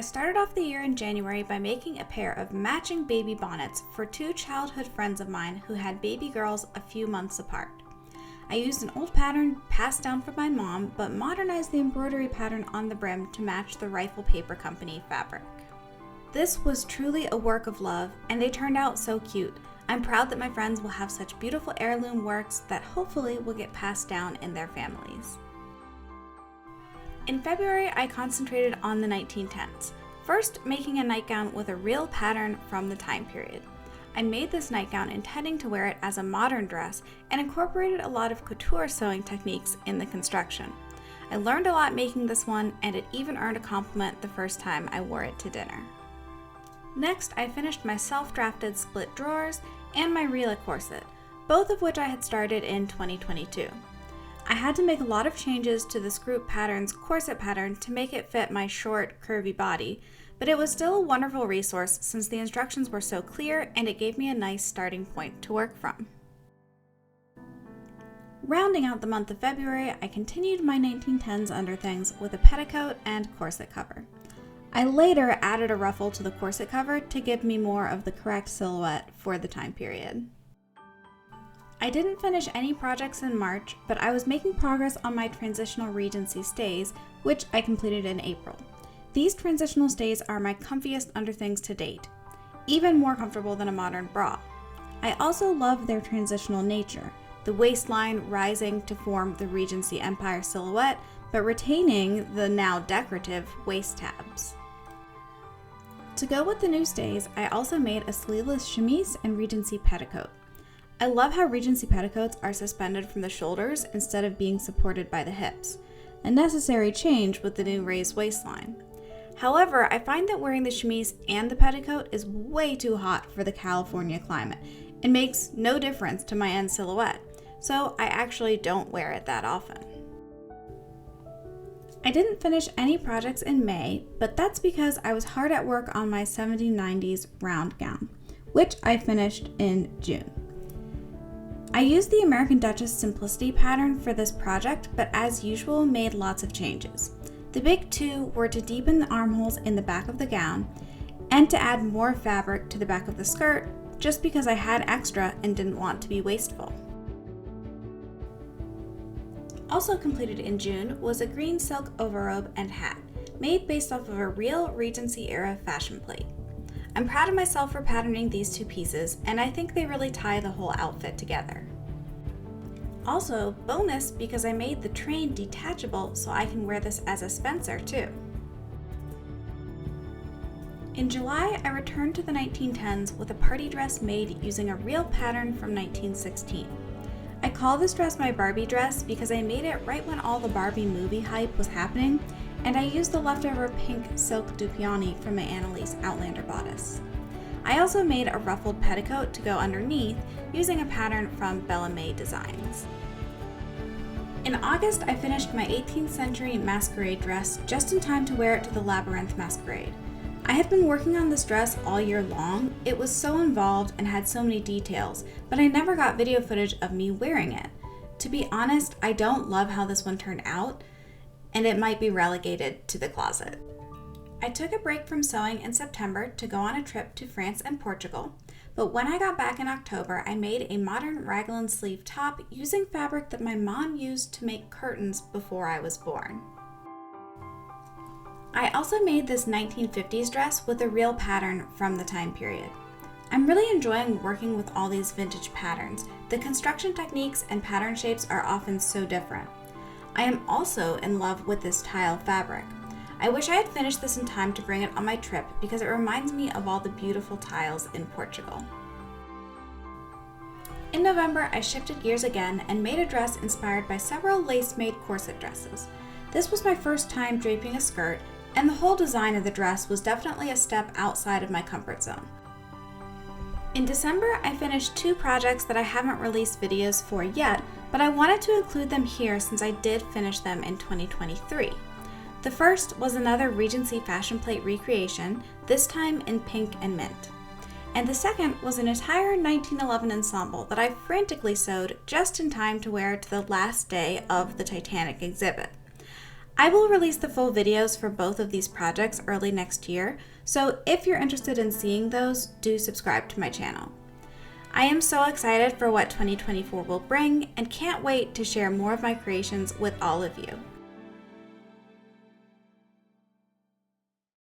I started off the year in January by making a pair of matching baby bonnets for two childhood friends of mine who had baby girls a few months apart. I used an old pattern passed down from my mom, but modernized the embroidery pattern on the brim to match the Rifle Paper Company fabric. This was truly a work of love, and they turned out so cute. I'm proud that my friends will have such beautiful heirloom works that hopefully will get passed down in their families. In February, I concentrated on the 1910s, first making a nightgown with a real pattern from the time period. I made this nightgown intending to wear it as a modern dress and incorporated a lot of couture sewing techniques in the construction. I learned a lot making this one, and it even earned a compliment the first time I wore it to dinner. Next, I finished my self-drafted split drawers and my Rila corset, both of which I had started in 2022. I had to make a lot of changes to the Scroop Patterns corset pattern to make it fit my short, curvy body, but it was still a wonderful resource since the instructions were so clear and it gave me a nice starting point to work from. Rounding out the month of February, I continued my 1910s underthings with a petticoat and corset cover. I later added a ruffle to the corset cover to give me more of the correct silhouette for the time period. I didn't finish any projects in March, but I was making progress on my transitional Regency stays, which I completed in April. These transitional stays are my comfiest underthings to date, even more comfortable than a modern bra. I also love their transitional nature, the waistline rising to form the Regency Empire silhouette, but retaining the now decorative waist tabs. To go with the new stays, I also made a sleeveless chemise and Regency petticoat. I love how Regency petticoats are suspended from the shoulders instead of being supported by the hips, a necessary change with the new raised waistline. However, I find that wearing the chemise and the petticoat is way too hot for the California climate and makes no difference to my end silhouette, so I actually don't wear it that often. I didn't finish any projects in May, but that's because I was hard at work on my 70-90s round gown, which I finished in June. I used the American Duchess Simplicity pattern for this project, but as usual made lots of changes. The big two were to deepen the armholes in the back of the gown and to add more fabric to the back of the skirt just because I had extra and didn't want to be wasteful. Also completed in June was a green silk overrobe and hat, made based off of a real Regency era fashion plate. I'm proud of myself for patterning these two pieces, and I think they really tie the whole outfit together. Also, bonus because I made the train detachable so I can wear this as a spencer too. In July, I returned to the 1910s with a party dress made using a real pattern from 1916. I call this dress my Barbie dress because I made it right when all the Barbie movie hype was happening, and I used the leftover pink silk Dupioni from my Annalise Outlander bodice. I also made a ruffled petticoat to go underneath using a pattern from Bella May Designs. In August, I finished my 18th century masquerade dress just in time to wear it to the Labyrinth Masquerade. I had been working on this dress all year long. It was so involved and had so many details, but I never got video footage of me wearing it. To be honest, I don't love how this one turned out, and it might be relegated to the closet. I took a break from sewing in September to go on a trip to France and Portugal, but when I got back in October, I made a modern raglan sleeve top using fabric that my mom used to make curtains before I was born. I also made this 1950s dress with a real pattern from the time period. I'm really enjoying working with all these vintage patterns. The construction techniques and pattern shapes are often so different. I am also in love with this tile fabric. I wish I had finished this in time to bring it on my trip because it reminds me of all the beautiful tiles in Portugal. In November, I shifted gears again and made a dress inspired by several lace-made corset dresses. This was my first time draping a skirt, and the whole design of the dress was definitely a step outside of my comfort zone. In December, I finished two projects that I haven't released videos for yet, but I wanted to include them here since I did finish them in 2023. The first was another Regency fashion plate recreation, this time in pink and mint. And the second was an entire 1911 ensemble that I frantically sewed just in time to wear to the last day of the Titanic exhibit. I will release the full videos for both of these projects early next year, so if you're interested in seeing those, do subscribe to my channel. I am so excited for what 2024 will bring and can't wait to share more of my creations with all of you.